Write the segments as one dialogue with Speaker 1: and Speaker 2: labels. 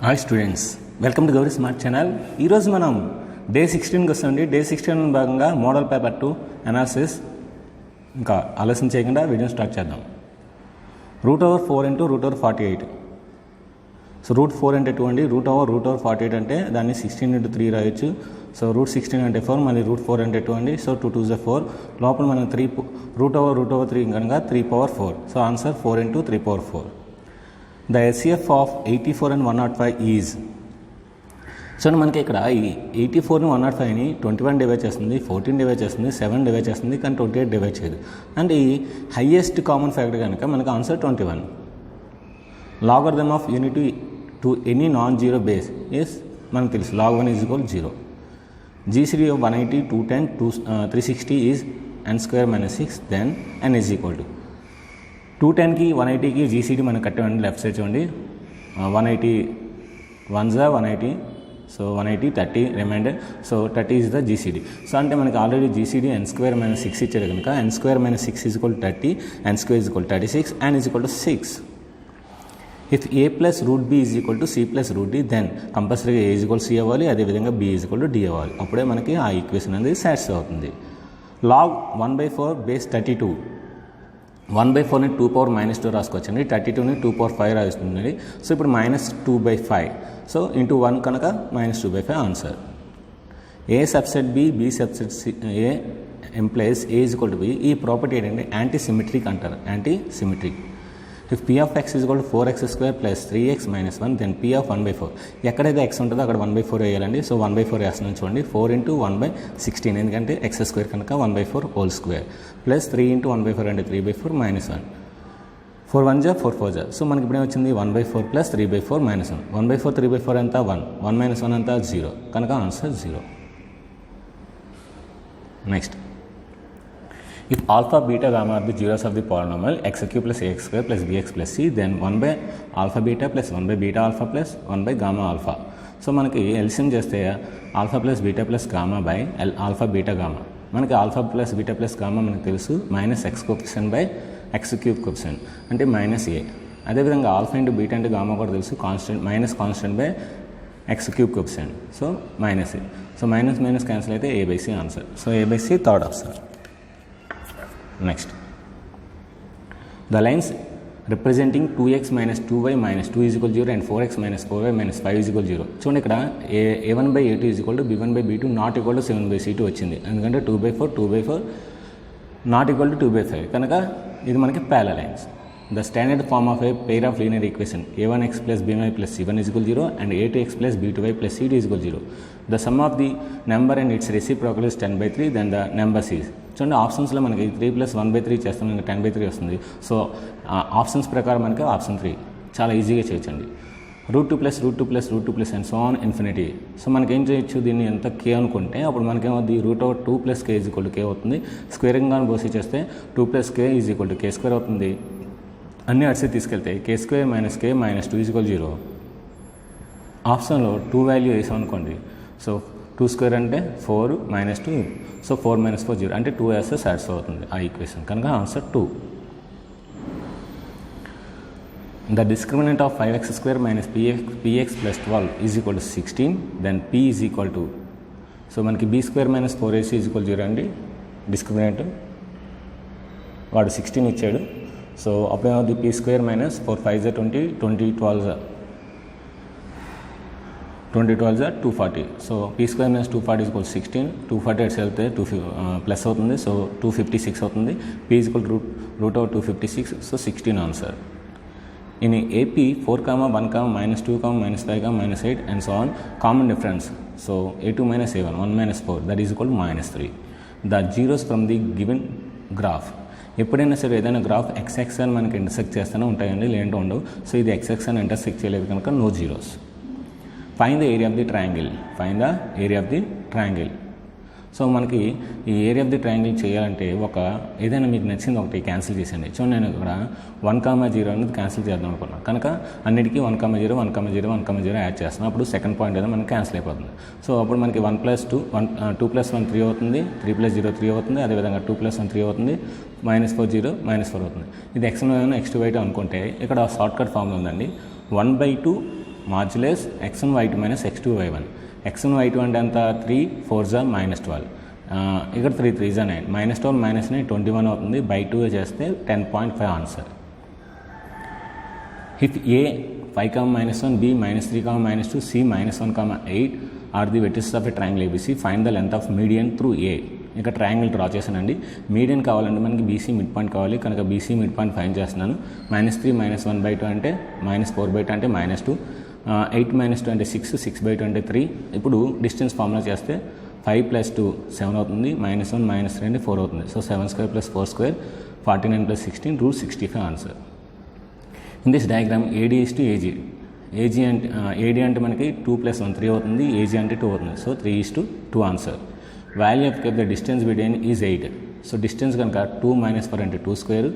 Speaker 1: Hi students, welcome to Gauri smart channel. ఈరోజు మనం day 16కి వస్తుంది. డే 16 భాగంగా మోడల్ పేపర్ 2 అనాలిసిస్. ఇంకా ఆలస్యం చేయకుండా వీడియో స్టార్ట్ చేద్దాం. √4 × √48. సో √4 అంటే 2 అండి. √48 అంటే దాన్ని 16 × 3 రాయొచ్చు. సో √16 అంటే 4, మళ్ళీ √4 అంటే 2 అండి. సో 2 2 4. లోపల మనం √3 కనుక 3/4. So answer 4 × 3/4. The SCF of 84 and 105 is. So మనకి ఇక్కడ ఈ 84ని 105ని 21 డివైడ్ చేస్తుంది, 14 డివైడ్ చేస్తుంది, 7 డివైడ్ చేస్తుంది, కానీ 28 డివైడ్ చేయదు. అంటే ఈ హైయెస్ట్ కామన్ ఫ్యాక్టర్ కనుక మనకు answer 21. Logarithm of unity to any non zero base is మనకు తెలుసు, log 1 = 0. GCD of 180, 210, 360 is n² - 6, then n is equal to 210కి 180కి GCD మనకు కట్టామండి. లెఫ్ట్ సైడ్ చూడండి, 180 1 × 180, so 180 30 remainder. So 30 is the GCD. So అంటే మనకి already GCD n² - 6 ఇచ్చారు కనుక n² - 6 = 30, n² = 36, n = 6. If a + √b = c + √d, then కంపల్సరీగా a = c అవ్వాలి, అదేవిధంగా b = d అవ్వాలి. అప్పుడే మనకి ఆ ఈక్వేషన్ అనేది సాటిస్ఫై అవుతుంది. log 1/4 base 32. 1/4ని 2⁻−2 రాసుకోవచ్చండి. 32ని 2⁵ రాస్తుంది. సో ఇప్పుడు -2/5. సో ఇంటూ 1 కనుక -2/5 answer. A subset B, B subset A implies A = B. ఈ ప్రాపర్టీ ఏంటంటే యాంటీ సిమెట్రిక్ అంటారు. Antisymmetric. If p of x = 4x² + 3x - 1, then p of 1/4. ఎక్కడైతే x ఉంటుందో అక్కడ 1/4 వేయాలండి. సో 1/4 వేస్తున్నాను చూడండి. 4 × 1/16, ఎందుకంటే x² కనుక 1/4 హోల్ స్క్వేర్, ప్లస్ 3 × 1/4 అంటే 3/4 - 1. 4 1 = 4 4 = సో మనకి ఇప్పుడు వచ్చింది 1/4 + 3/4 - 1. 1/4 3/4 ఎంత 1, 1 - 1 అంతా 0, కనుక answer 0. Next, if alpha, beta, gamma are the zeros of the polynomial x³ + ax² + bx + c, then 1/α β + 1/β α + 1/γ α. So మనకి ఎల్సిఎం చేస్తే alpha plus beta plus gamma by alpha beta gamma. మనకి alpha plus beta plus gamma మనకు తెలుసు -x coefficient by x³ coefficient అంటే -a. అదేవిధంగా alpha into beta into gamma కూడా తెలుసు, constant by x³ coefficient, so -a. So minus cancel అయితే a/c answer. So a/c third option. Next, the lines representing 2x - 2y - 2 = 0 and 4x - 4y - 5 = 0. చూడండి, ఇక్కడ a1/a2 = b1/b2 not equal to 7/c2 వచ్చింది. ఎందుకంటే 2/4 not equal to 2/5 కనుక ఇది మనకి parallel lines. The standard form of a pair of linear equation a1x + b1y + c1 = 0 and a2x + b2y + cd = 0. The sum of the number and its reciprocal is 10/3, then the number is. చూడండి, ఆప్షన్స్లో మనకి 3 + 1/3 చేస్తాం, ఇంకా 10/3 వస్తుంది. So options ప్రకారం మనకి option 3 చాలా ఈజీగా చేయొచ్చండి. √2 + √2 + √2 + and so on infinity. So మనకి ఏం చేయొచ్చు, దీన్ని ఎంత k అనుకుంటే అప్పుడు మనకేమవుతుంది, √2 + k = k అవుతుంది. స్క్వేరింగ్ కానీ బోసి చేస్తే 2 + k = k² అవుతుంది. అన్ని అడిసి తీసుకెళ్తే k² - k - 2 = 0. ఆప్షన్లో 2 వాల్యూ వేసాం అనుకోండి, సో 2² అంటే 4 - 2, సో 4 - 4 0 అంటే 2 వేస్తే సాటిస్ఫై అవుతుంది ఆ ఈక్వేషన్, కనుక answer 2. The discriminant of 5x² - px + 12 = 16, then p = so మనకి b² - 4ac = 0 అండి. డిస్క్రిమినెంట్ వాడు 16 ఇచ్చాడు. సో అప్పుడు ఏమవుతుంది, p² - 4 5 = 20, 20 12 240. సో p² - 240 = 16, 240 అటు వెళ్తే ప్లస్ అవుతుంది, సో 256 అవుతుంది. p = √256, so 16 answer. In AP 4, 1, -2, -5, -8 and so on, common difference. So a2 - a1 1 - 4 that is equal to -3. The zeros from the given graph. ఎప్పుడైనా సరే ఏదైనా గ్రాఫ్ x అని మనకి ఇంటర్సెక్ట్ చేస్తూనే ఉంటాయండి, లేదంటే ఉండవు. సో ఇది x అని ఇంటర్సెక్ట్ చేయలేదు కనుక no zeros. Find the area of the triangle. So మనకి ఈ ఏరియా ఆఫ్ ది ట్రయాంగిల్ చేయాలంటే ఏదైనా మీకు నచ్చింది ఒకటి క్యాన్సిల్ చేసేయండి. చూడండి, నేను ఇక్కడ 1, 0 అనేది క్యాన్సిల్ చేద్దాం అనుకున్నాను కనుక అన్నిటికీ 1, 0, 1, 0, 1, 0 యాడ్ చేస్తున్నాను. అప్పుడు సెకండ్ పాయింట్ ఏదో మనకి క్యాన్సిల్ అయిపోతుంది. సో అప్పుడు మనకి 1 + 2 + 1 3 అవుతుంది, 3 + 0 3 అవుతుంది, అదేవిధంగా 2 + 1 3 అవుతుంది, -4 0 -4 అవుతుంది. ఇది x1 x2 అనుకుంటే ఇక్కడ షార్ట్కట్ ఫార్ములా ఉందండి. 1/2 modulus x1 y2 minus x2 y1. x1 y2 అంటే అంత 3 4 జా -12, ఇక్కడ 3 3 జా 9, -12 -9 21 అవుతుంది. బై 2 చేస్తే 10.5 answer. If A 5, -1, b, -3, -2, c, -1, 8 are the vertices of a triangle ABC, find the length of median through A. ఇక్కడ ట్రయాంగిల్ డ్రా చేశానండి. మీడియన్ కావాలంటే మనకి బీసీ మిడ్ పాయింట్ కావాలి, కనుక బీసీ మిడ్ పాయింట్ ఫైండ్ చేస్తున్నాను. -3 -1/2 అంటే -4/2 అంటే -2, 8 - 2 అంటే 6, 6/2 అంటే 3. ఇప్పుడు డిస్టెన్స్ ఫార్ములా చేస్తే 5 + 2 7 అవుతుంది, -1 -3 అంటే 4 అవుతుంది. So 7² + 4² 49 + 16 √65 answer. In this diagram AD is to AG. AD అంటే మనకి 2 + 1 3 అవుతుంది, AG అంటే 2 అవుతుంది. So 3 is to 2 answer. Value of the distance between is 8. So distance కనుక 2 - 4 అంటే 2²,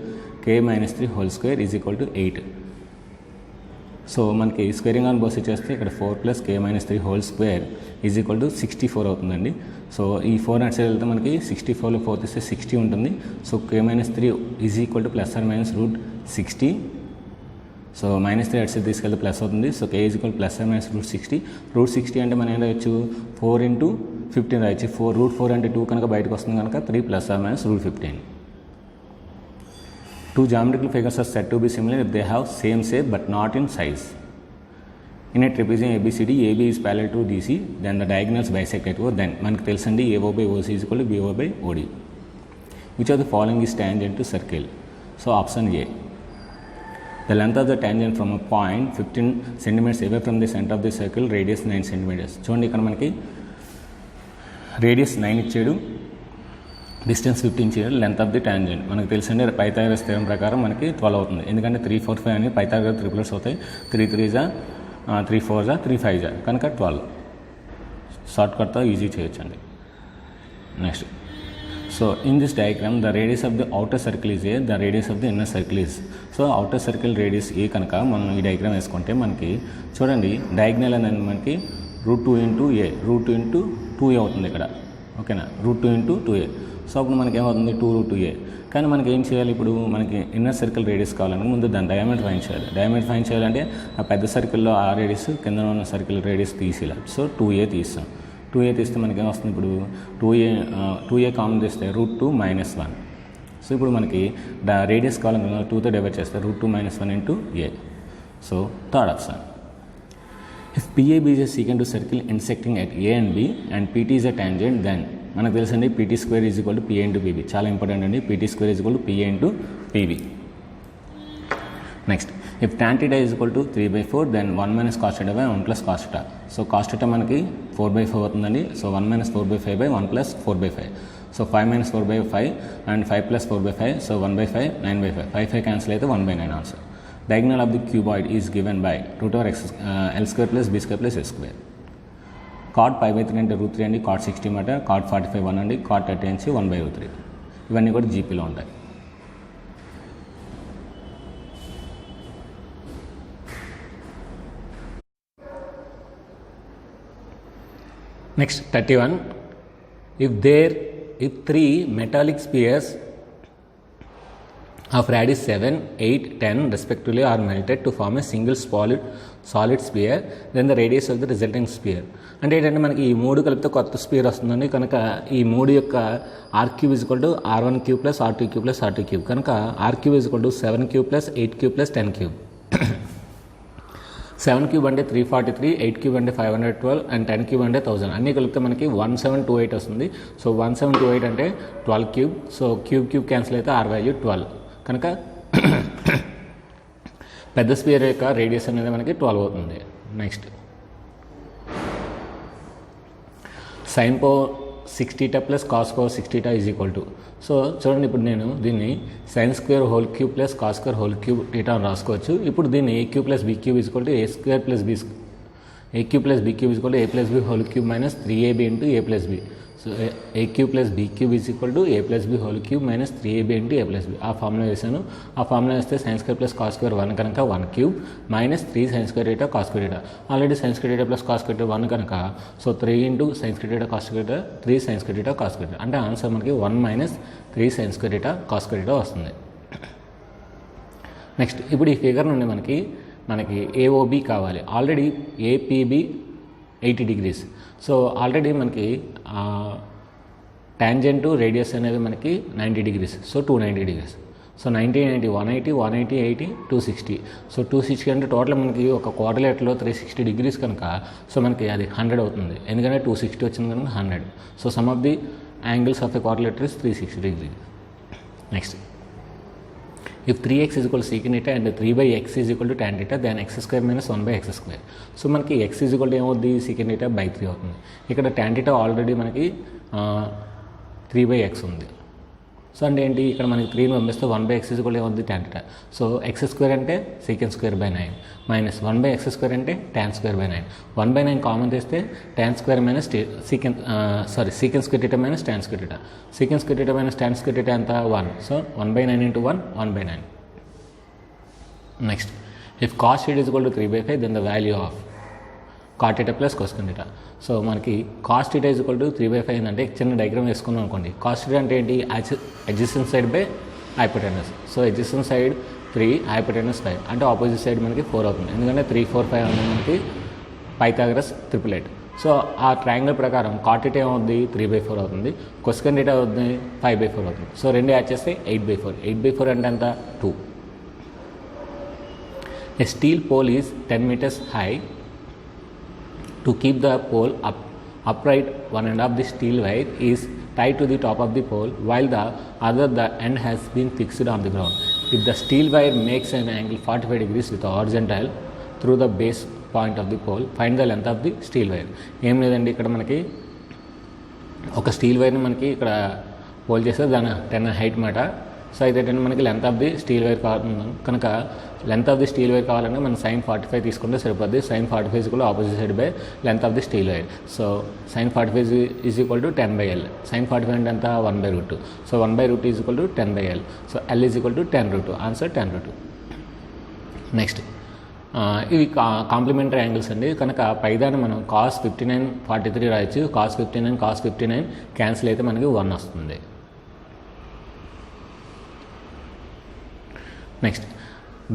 Speaker 1: k - 3 whole is equal to 8. So మనకి స్క్వేరింగ్ ఆన్ బోస్ చేస్తే ఇక్కడ 4 + k - 3 whole is equal to 64 అవుతుందండి. సో ఈ 4 అటు సైడ్ వెళ్తే మనకి 64లో 4 తీస్తే 60 ఉంటుంది. So k - 3 is equal to ±√60. So -3 అటు సైడ్ తీసుకెళ్తే ప్లస్ అవుతుంది. So k is equal ±√60. √60 అంటే మనం ఏం రాయొచ్చు, 4 × 15 రాయొచ్చు. √4 అంటే 2 కనుక బయటకు వస్తుంది కనుక 3 ±√15. Two geometrical figures are said to be similar if they have same shape but not in size. In a trapezium ABCD, AB is parallel to DC, then the diagonals bisect at O. Then మనకు తెలుసండి AO by OC is equal to BO by OD. Which of the following is tangent to circle? So option A. The length of the tangent from a point 15 cm away from the center of the circle, radius 9 cm. చూడండి ఇక్కడ మనకి radius 9 ఇచ్చాడు, distance 15 చేయాలి, length of the tangent మనకు తెలుసండి. Pythagoras theorem ప్రకారం మనకి 12 అవుతుంది, ఎందుకంటే 3 4 5 అని పైథాగరస్ ట్రిపులర్స్ అవుతాయి. 3 3 జా 3 4 జా 3 5 జా కనుక 12. షార్ట్ కట్తో ఈజీ చేయొచ్చండి. Next, so in this diagram the radius of the outer circle is a, the radius of the inner circle is. So outer circle radius a కనుక మనం ఈ డయాగ్రామ్ వేసుకుంటే మనకి చూడండి డయాగ్నల్ అనేది మనకి √2 × A, √2 × 2A అవుతుంది ఇక్కడ. ఓకేనా, √2 × 2A. సో అప్పుడు మనకి ఏమవుతుంది 2√2A. కానీ మనకి ఏం చేయాలి, ఇప్పుడు మనకి ఇన్నర్ సర్కిల్ రేడియస్ కావాలంటే ముందు దాని డయామీటర్ ఫైండ్ చేయాలి. డయామీటర్ ఫైండ్ చేయాలంటే ఆ పెద్ద సర్కిల్లో ఆ రేడియస్, కింద ఉన్న సర్కిల్ రేడియస్ తీసేయాలి. సో 2A తీస్తాం. 2A తీస్తే మనకి ఏమొస్తుంది, ఇప్పుడు 2A కామన్ తీస్తే √2 - 1. సో ఇప్పుడు మనకి రేడియస్ కావాలనుకున్న 2తో డివైడ్ చేస్తే √2 - 1 × A. So third option. If PAB is a secant to circle intersecting at A and B and PT is a tangent, then మనకు తెలుసండి PT² is equal to PA × PB. చాలా important అండి. PT² is equal to PA × PB. Next, if tan θ is equal to 3/4, then 1 - cos θ / 1 + cos θ. So cos θ మనకి 4/4 అవుతుందండి. So 1 - 4/5 / 1 + 4/5. So 5 - 4/5 and 5 + 4/5. So 1/5 9/5. 5 cancel అయితే 1/9 answer. Diagonal of the cuboid is given by √L² + B² + S². Cot π/3 అంటే √3 అండి, cot 60 మాట, cot 45 1 అండి, cot 30 నుంచి 1/√3. ఇవన్నీ కూడా జీపీలో ఉంటాయి. Next 31. If 3 metallic spheres of radius 7, 8, 10 respectively are melted to form a single solid sphere, then the radius of the resulting sphere. అంటే ఏంటంటే మనకి ఈ 3 కలిపితే కొత్త స్పియర్ వస్తుందండి. కనుక ఈ 3 యొక్క R³ is equal to R1³ + R2³ + R2³ కనుక R³ ఈజ్ ఈక్వల్ టు 7³ + 8³ + 10³. 7³ అంటే 343, 8³ అంటే 512 అండ్ 10³ అంటే 1000. అన్నీ కలిపితే మనకి 1728 వస్తుంది. సో 1728 అంటే 12³. సో క్యూబ్ క్యాన్సిల్ అయితే R వాల్యూ 12 కనుక పెద్ద స్పియర్ యొక్క రేడియస్ అనేది మనకి 12 అవుతుంది. Next, sin power 6θ + cos power 6θ is equal to. So చూడండి ఇప్పుడు నేను దీన్ని sin² హోల్³ + cos² హోల్³ θ అని రాసుకోవచ్చు. ఇప్పుడు దీన్ని A³ + B³ is equal to A² + B, A³ + B³ is equal to A + B హోల్³ - 3AB × A + B. So A³ + B³ is equal to A + B హోల్³ - 3AB × A + B. ఆ formula వేసాను. ఆ formula వేస్తే sin² + cos² 1 కనుక 1³ - 3 sin² θ cos² θ. Already sin² θ + cos² 1 కనుక so 3 × sin² θ cos² θ 3 sin² θ cos² θ. అంటే answer మనకి 1 - 3 sin² θ cos² θ వస్తుంది. Next, ఇప్పుడు ఈ ఫిగర్ నుండి మనకి మనకి ఏఓబి కావాలి. Already APB 80 degrees. So already మనకి టాంజెంట్ రేడియస్ అనేది మనకి 90 degrees. So 290 degrees. So 90, 90, 180, 180, 80, 260. So 260 అంటే టోటల్ మనకి ఒక క్వాడ్రిలేటర్లో 360 degrees కనుక సో మనకి అది 100 అవుతుంది. ఎందుకంటే 260 వచ్చింది కనుక 100. So some of the angles of a quadrilateral is 360 degrees. Next, if 3x is equal to secant theta and 3/x is equal to tan theta, then x square minus 1/x square. So మనకి x is equal to ఏమవుతుంది, secant theta by 3 అవుతుంది. ఇక్కడ tan theta already మనకి 3/x ఉంది. So అంటే ఏంటి, ఇక్కడ మనకి 3ని పంపిస్తే 1/x is equal to ఏమవుతుంది, tan theta. So x square అంటే secant square by 9 minus 1/x square అంటే tan square by 9. 1/9 కామన్ తీస్తే tan square minus secant square theta minus tan square theta. Secant square theta minus tan square theta ఎంత 1. So 1/9 into 1, 1/9. Next, if cos theta is equal to 3/5, then the value of cot theta plus cosecant theta. So మనకి cos theta is equal to 3/5 అంటే చిన్న diagram వేసుకున్నాం అనుకోండి. cos theta అంటే ఏంటి, adjacent side by hypotenuse. So adjacent side 3, hypotenuse 5 అంటే opposite side మనకి 4 అవుతుంది. ఎందుకంటే 3, 4, 5 అనేది మనకి పైథాగరస్ ట్రిపుల్ 8. సో ఆ ట్రయాంగిల్ ప్రకారం cot theta ఏమవుతుంది, 3/4 అవుతుంది. cosecant theta అవుతుంది 5/4 అవుతుంది. సో రెండు యాడ్ చేస్తే 8/4. 8/4 అంటే ఎంత, 2. A steel pole is 10 meters high. To keep the pole upright, one end of the steel wire is tied to the top of the pole, while the end has been fixed on the ground. If the steel wire makes an angle 45 degrees with the horizontal through the base point of the pole, find the length of the steel wire. ఏం లేదండి, ఇక్కడ మనకి ఒక steel వైర్ని మనకి ఇక్కడ pole చేస్తే దాని 10 height మాట. సో అయితే మనకి length of the steel wire కావాలి కనుక length of the steel wire కావాలంటే మనం sin 45 తీసుకుంటే సరిపోద్ది. sin 45 కూడా opposite side by length of the steel wire. So sin 45 is equal to 10/L. sin 45 అంటే ఎంత, 1/√2. So 1/√2 is equal to 10/L. So L is equal to 10√2. Answer 10√2. Next, ఇవి complementary angles అండి. కనుక పైదాన్ని మనం cos 59, 43 రాయొచ్చు. cos 59, cos 59 cancel అయితే మనకి 1 వస్తుంది. Next,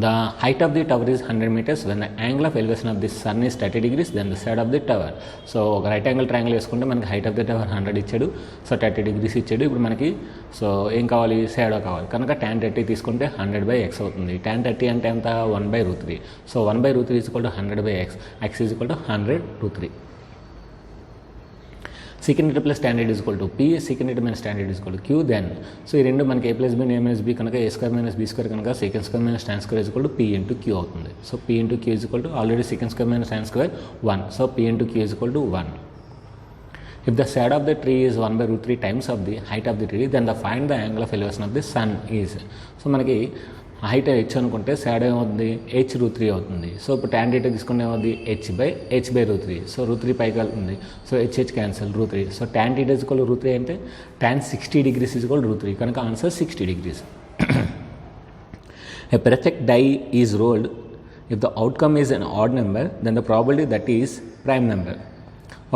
Speaker 1: the height of the tower is 100 meters. When the angle of elevation of the sun is 30 degrees, then the side of the tower. So ఒక right angle triangle వేసుకుంటే మనకి height of the tower 100 ఇచ్చాడు. So 30 degrees ఇచ్చాడు. ఇప్పుడు మనకి so ఏం కావాలి, shadow కావాలి. కనుక tan 30 తీసుకుంటే 100/x అవుతుంది. tan 30 అంటే ఎంత, 1/√3. So 1/√3 is equal to 100/x. x is equal to 100/3. secant theta plus tan theta is equal to p, secant theta minus tan theta is equal to q. Then so ఈ రెండు మనకి a plus b a minus b కనుక a square minus b square కనుక secant square minus tan square is equal to p into q అవుతుంది. So p into q is equal to already secant square minus tan square 1. So p into q is equal to 1. If the shade of the tree is 1/√3 times of the height of the tree, then find the angle of elevation of the sun is. So మనకి height h అనుకుంటే shadow ఏమవుతుంది, h√3 అవుతుంది. So ఇప్పుడు tan theta తీసుకుంటే ఏమవుతుంది, h/√3. So √3 పైకి వెళ్తుంది. So h cancel, √3. So tan theta is equal to √3 అంటే tan 60 degrees is equal to √3 కనుక answer 60 degrees. A perfect die is rolled. If the outcome is an odd number, then the probability that is prime number.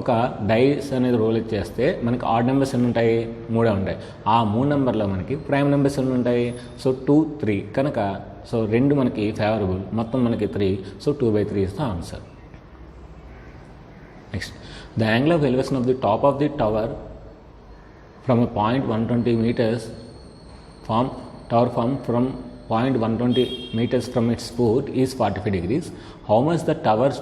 Speaker 1: ఒక dice అనేది role చేస్తే మనకి odd numbers ఎన్ని ఉంటాయి, 3 ఉంటాయి. ఆ 3 నెంబర్లో మనకి ప్రైమ్ నెంబర్స్ ఎన్ని ఉంటాయి, సో 2, 3 కనుక సో 2 మనకి ఫేవరబుల్, మొత్తం మనకి 3. So 2/3 is the answer. Next, the angle of elevation of the top of the tower from a point 120 meters from point 120 meters from its foot is 45 degrees. How much the tower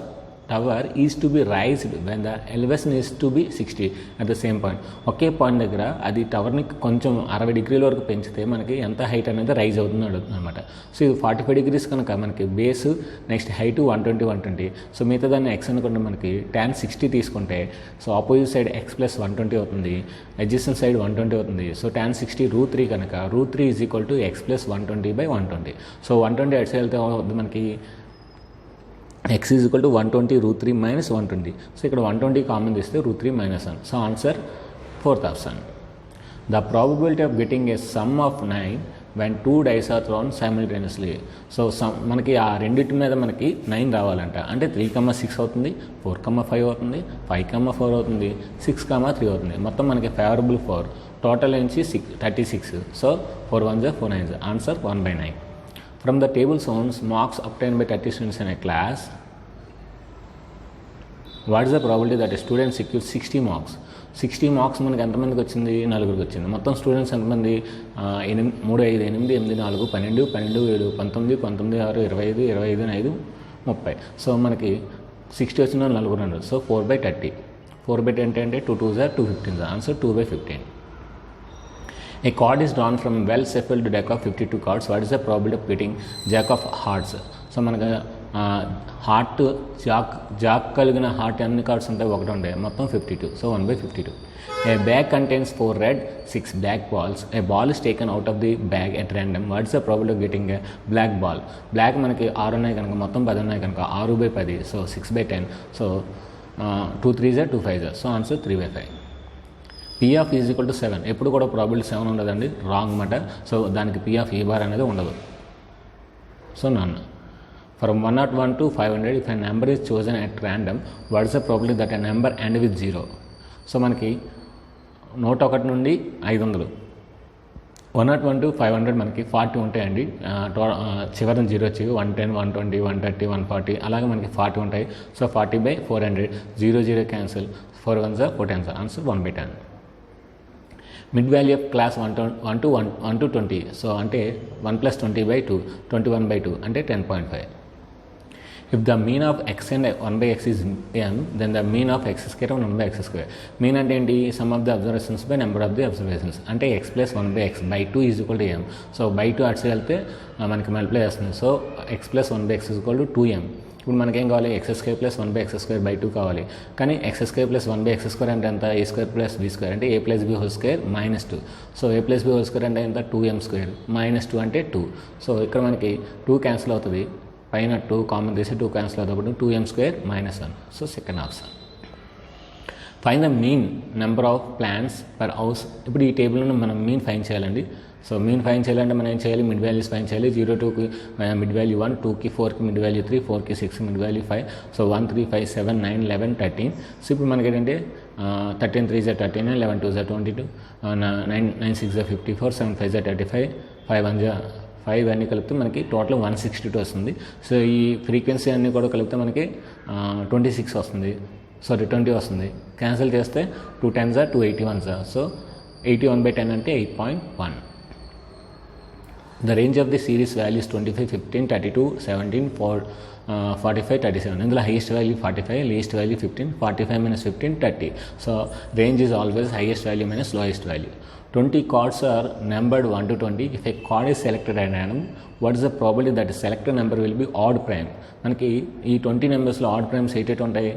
Speaker 1: is to be raised when the elevation is to be 60 at the same point. Okay point దగ్గర అది టవర్ని కొంచెం 60 డిగ్రీల వరకు పెంచితే మనకి ఎంత height అనేది rise అవుతుంది అడుగుతుంది అనమాట. సో ఇది 45 degrees కనుక మనకి బేస్, నెక్స్ట్ హైట్ 120. సో మిగతా దాన్ని x అనుకుంటే మనకి tan 60 తీసుకుంటే so opposite side x plus 120 అవుతుంది, అడ్జసెంట్ సైడ్ 120 అవుతుంది. సో tan 60 √3 కనుక √3 is equal to x plus 120/120. So 120 అటు సైడ్ వెళ్తే అవుతుంది మనకి x is equal to 120 √3 minus 120. So ఇక్కడ 120 కామన్ తీస్తే √3 minus 1. So answer 4th option. The probability of getting a sum of 9 when 2 dice are thrown simultaneously. So మనకి ఆ రెండింటి మీద మనకి 9 రావాలంట. అంటే 3,6 అవుతుంది, 4,5 అవుతుంది, 5,4 అవుతుంది, 6,3 అవుతుంది. మొత్తం మనకి ఫేవరబుల్ 4. టోటల్ నుంచి 36. So 4 1s 4 9s. Answer 1/9. From the table shown marks obtained by 30 students in a class, what is the probability that a student secures 60 marks? 60 marks మనకి ఎంతమందికి వచ్చింది? 4కి వచ్చింది. మొత్తం స్టూడెంట్స్ ఎంతమంది? 3, 5, 8, 8, 4, 12, 12, 7, 19, 19, 6, 25, 25, 5, 30. సో మనకి 60 వచ్చిన 4 ఉన్నారు. సో 4/30. 4/10 అంటే 2 2s are 215. Answer 2/15. A card is drawn from well shuffled deck of 52 cards. What is the probability of getting jack of hearts? So మనకు హార్ట్ జాక్ కలిగిన హార్ట్ ఎన్ని కార్డ్స్ ఉంటాయి? 1 ఉంటాయి. మొత్తం 52. So 1/52. A bag contains 4 red, 6 black balls. A ball is taken out of the bag at random. What is the probability of getting a black ball? Black మనకి 6 ఉన్నాయి కనుక మొత్తం 10 ఉన్నాయి కనుక 6/10. So 6/10. So 2 3s are 2 5s are. So answer 3/5. P of is equal to 7. ఎప్పుడు కూడా probability 7 ఉండదండి, wrong మాట. సో దానికి P of E bar అనేది ఉండదు. So none. From 101 to 500, if a number is chosen at random, what is the probability that a number end with 0? So మనకి 101 నుండి 500, 101 to 500 మనకి 40 ఉంటాయండి. చివరిన 0 వచ్చి 110, 120, 130, 140 అలాగే మనకి 40 ఉంటాయి. So 40/400. 0 0 cancel. 4 1s are 4 10s are. Answer 1/10. Mid value of class 1 to 20. So అంటే 1 + 20/2, 21/2 అంటే 10.5. If the mean of x and 1/x is m, then the mean of x square and 1/x². Mean అంటే ఏంటి? Some of the observations by number of the observations. అంటే x + 1/x/2 is equal to m. So 2 అటు side వెళ్తే మనకి multiply చేస్తుంది. So x + 1/x is equal to 2m. ఇప్పుడు మనకేం కావాలి? x² + 1/x² కావాలి. కానీ x² + 1/x² అంటే ఎంత? a² + b² అంటే a + b² -2. So a + b² అంటే ఎంత? 2m². -2 అంటే 2. సో ఇక్కడ మనకి 2 క్యాన్సిల్ అవుతుంది. పైన 2 కామన్ తీసి 2 క్యాన్సిల్ అవుతుంది. 2m² -1. So second option. Find the mean number of plants per house. ఇప్పుడు ఈ టేబుల్లో మనం మీన్ ఫైండ్ చేయాలండి. సో మీన్ ఫైండ్ చేయాలంటే మనం ఏం చేయాలి? మిడ్ వాల్యూస్ ఫైండ్ చేయాలి. 0 2కి మిడ్ వాల్యూ 1, 2కి 4కి మిడ్ వాల్యూ 3, 4కి 6 మిడ్ వాల్యూ 5. సో 1 3 5 7 9 11 13. సో ఇప్పుడు మనకి ఏంటంటే 13 3s are 39, 11 2s are 22, 9 6s are 54, 7 5s are 35, 5 1s are 5 అన్నీ కలిపితే మనకి టోటల్ 162 వస్తుంది. సో ఈ ఫ్రీక్వెన్సీ అన్నీ కూడా కలిపితే మనకి 26 వస్తుంది. సారీ 20 వస్తుంది. క్యాన్సిల్ చేస్తే 2 10s are 2 81s are. So 81/10 అంటే 8.1. The range of the series values 25, 15, 32, 17, 45, 37. ఇందులో highest value 45, least value 15, 45 - 15 30. So range is always highest value minus lowest value. 20 cards are numbered 1 to 20. If a card is selected at random, what is the probability that the selected number will be odd prime? మనకి ఈ 20 నెంబర్స్లో add primes eight ఉంటాయి.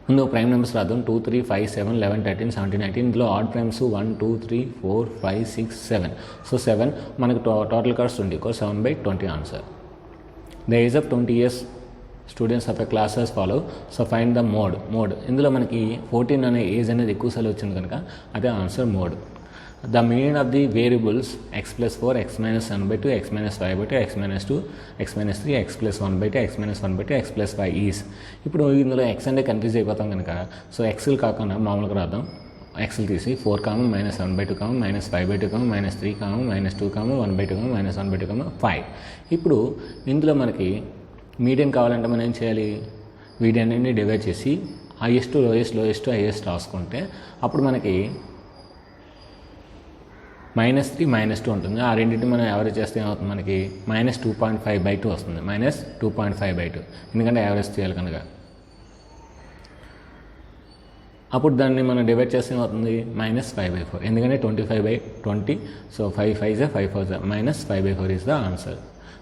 Speaker 1: ముందు prime numbers రాద్దాం. 2 3 5 7 11 13 17 18. ఇందులో add primes 1 2 3 4 5 6 7. So 7 మనకి total cards 20. 7/20 answer. The age of 20 years students of a classes follow. So find the mode. ఇందులో మనకి 14 అనే ఏజ్ అనేది ఎక్కువ సార్లు వచ్చింది కనుక అదే answer mode. The mean of the variables x + 4, x - 1/2, x - 5/2, x - 2, x - 3, x + 1/2, x - 1/2, x + 5 is. ఇప్పుడు ఇందులో x అంటే కన్ఫ్యూజ్ అయిపోతాం కనుక సో ఎక్స్లు కాకుండా మామూలుగా రాద్దాం. ఎక్స్లు తీసి 4, -1/2, -5/2, -3, -2, -1/2, -1/2, 5. ఇప్పుడు ఇందులో మనకి మీడియన్ కావాలంటే మనం ఏం చేయాలి? వీటన్నిటిని డివైడ్ చేసి హైయెస్ట్ లోయెస్ట్ హైయెస్ట్ రాసుకుంటే అప్పుడు మనకి -3 -2 ఉంటుంది. ఆ రెండింటిని మనం యావరేజ్ చేస్తే ఏమవుతుంది? మనకి -2.5/2 వస్తుంది. -2.5/2 ఎందుకంటే యావరేజ్ చేయాలి కనుక. అప్పుడు దాన్ని మనం డివైడ్ చేస్తే ఏమవుతుంది? -5/4 ఎందుకంటే 25/20. So 5 5s are 5 4s are -5/4 is the answer.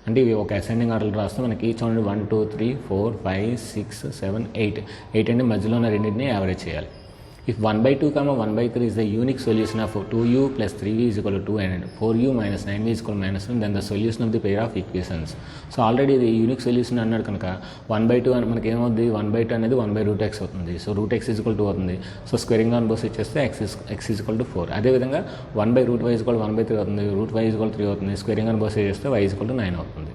Speaker 1: అంటే ఇవి ఒక అసెండింగ్ ఆర్డర్ రాస్తే మనకి చూడండి 1 2 3 4 5 6 7 8 అంటే మధ్యలో ఉన్న రెండింటిని యావరేజ్ చేయాలి. If 1/2, 1/3 is the unique solution of 2u plus 3v is equal to 2 and 4u minus 9v is equal to -1, then the solution of the pair of equations. So already the unique solution అన్నాడు కనుక 1/2 అని మనకి ఏమవుతుంది? 1/2 అనేది 1/√x అవుతుంది. So √x is equal to అవుతుంది. So squaring on Bose ఇచ్చేస్తే x is equal to 4. అదేవిధంగా 1/√y is equal to 1/3 అవుతుంది. √y is equal to 3 అవుతుంది. స్క్వేరింగ్ ఆన్ బోస్ చేస్తే y is equal to 9 అవుతుంది.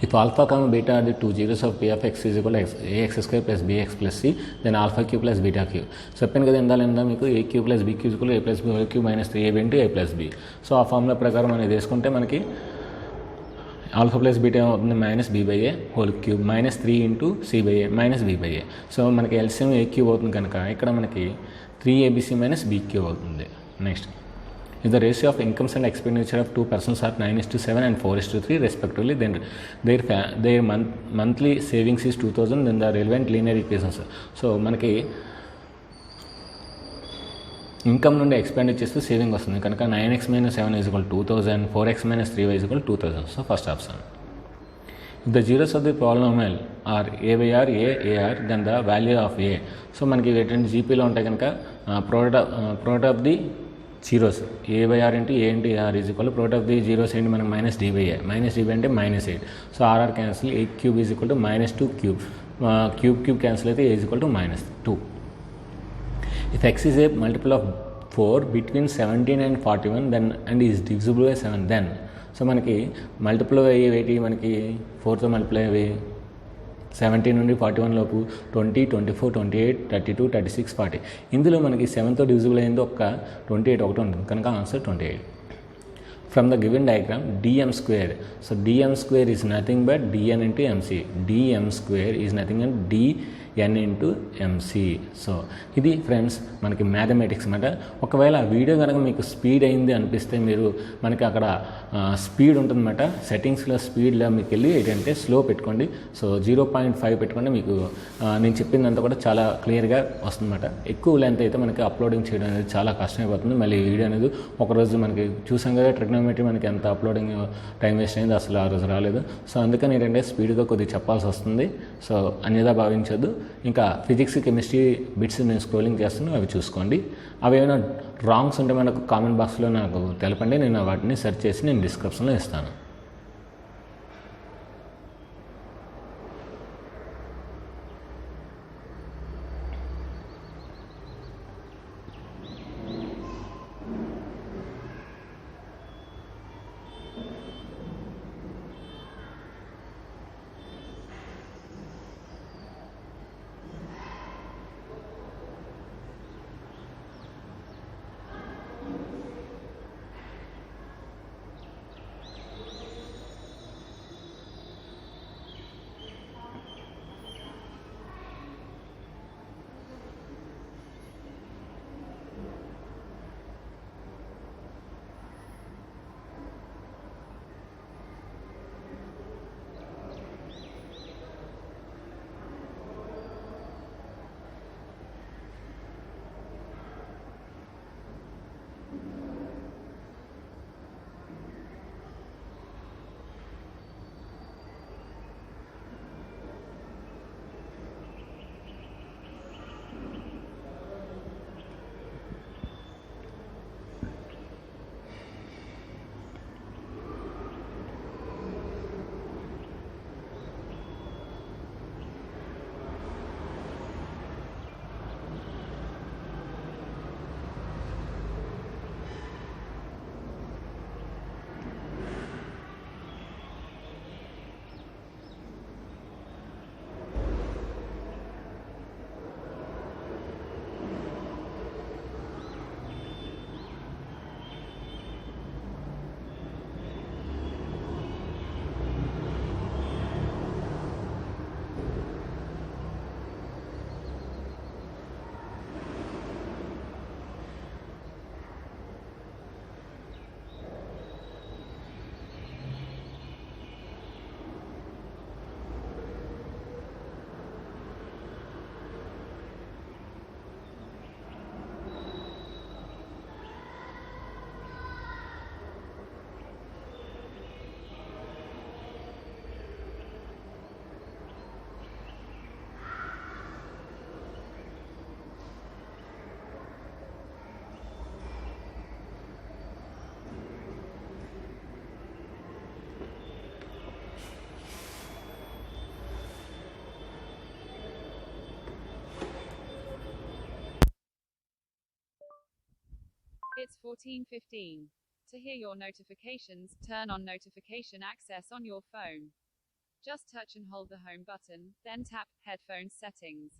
Speaker 1: If alpha comma beta are the two zeros of p of x is equal to ax square plus bx plus c, then alpha q plus beta q. చెప్పాను కదా ఇందా మీకు a cube plus b cube equal a plus b whole cube minus 3ab into a plus b. So ఆ formula ప్రకారం అనేది వేసుకుంటే మనకి alpha plus beta అవుతుంది minus b by a whole cube minus 3 into c by a minus b by a. So మనకి LCM a cube అవుతుంది కనుక ఇక్కడ మనకి 3abc మైనస్ బీ క్యూబ్ అవుతుంది. Next, if the ratio of incomes and expenditure of two persons are 9:7 and 4:3 respectively, then their monthly savings is 2000, then the relevant linear equations. So మనకి income నుండి expenditures saving వస్తుంది కనుక 9x - 7 is equal to 2000, 4x - 3y is equal to 2000. So first option. If the zeros of the polynomial are a by r, a r, then the value of a. So మనకి ఏంటంటే జీపీలో ఉంటాయి కనుక product of the zeros a by r into a into r is equal product of the zeros ఏంటి మనకి minus d by a, minus d by అంటే -8. So r r cancel, 8 cube is equal to -2 cube, cube cancel అయితే a is equal to -2. If x is a multiple of 4 between 17 and 41 then and is divisible by 7, then so మనకి multiple అయ్యేవి మనకి 4తో multiply అయ్యేవి 17 నుండి 41 లోపు 20, 24, 28, 32, 36, 40. ఇందులో మనకి 7తో divisible అయింది ఒక్క 28 ఒకటి ఉంటుంది కనుక answer 28. From the given diagram, dm square. So dm square is nothing but dn into mc. dm square is nothing but dn into mc. So ఇది ఫ్రెండ్స్ మనకి మ్యాథమెటిక్స్ అన్నమాట. ఒకవేళ ఆ వీడియో కనుక మీకు స్పీడ్ అయింది అనిపిస్తే మీరు మనకి అక్కడ స్పీడ్ ఉంటుందన్నమాట. సెట్టింగ్స్లో స్పీడ్లో మీకు వెళ్ళి ఏంటంటే స్లో పెట్టుకోండి. సో 0.5 పెట్టుకోండి. మీకు నేను చెప్పిందంతా కూడా చాలా క్లియర్గా వస్తుందన్నమాట. ఎక్కువ లెంత్ అయితే మనకి అప్లోడింగ్ చేయడం అనేది చాలా కష్టమైపోతుంది. మళ్ళీ వీడియో అనేది ఒకరోజు మనకి చూసాం కదా ట్రిగ్నోమెట్రీ మనకి ఎంత అప్లోడింగ్ టైం వేస్ట్ అయింది, అసలు ఆ రోజు రాలేదు. సో అందుకని ఏంటంటే స్పీడ్గా కొద్దిగా చెప్పాల్సి వస్తుంది. సో అన్యదా భావించొద్దు. ఇంకా ఫిజిక్స్ కెమిస్ట్రీ బిట్స్ నేను స్క్రోలింగ్ చేస్తున్నాను, అవి చూసుకోండి. అవి ఏమైనా రాంగ్స్ ఉంటే మనకు కామెంట్ బాక్స్లో నాకు తెలపండి. నేను వాటిని సెర్చ్ చేసి నేను డిస్క్రిప్షన్లో ఇస్తాను.
Speaker 2: It's 14:15. To hear your notifications, turn on notification access on your phone. Just touch and hold the home button, then tap headphones settings.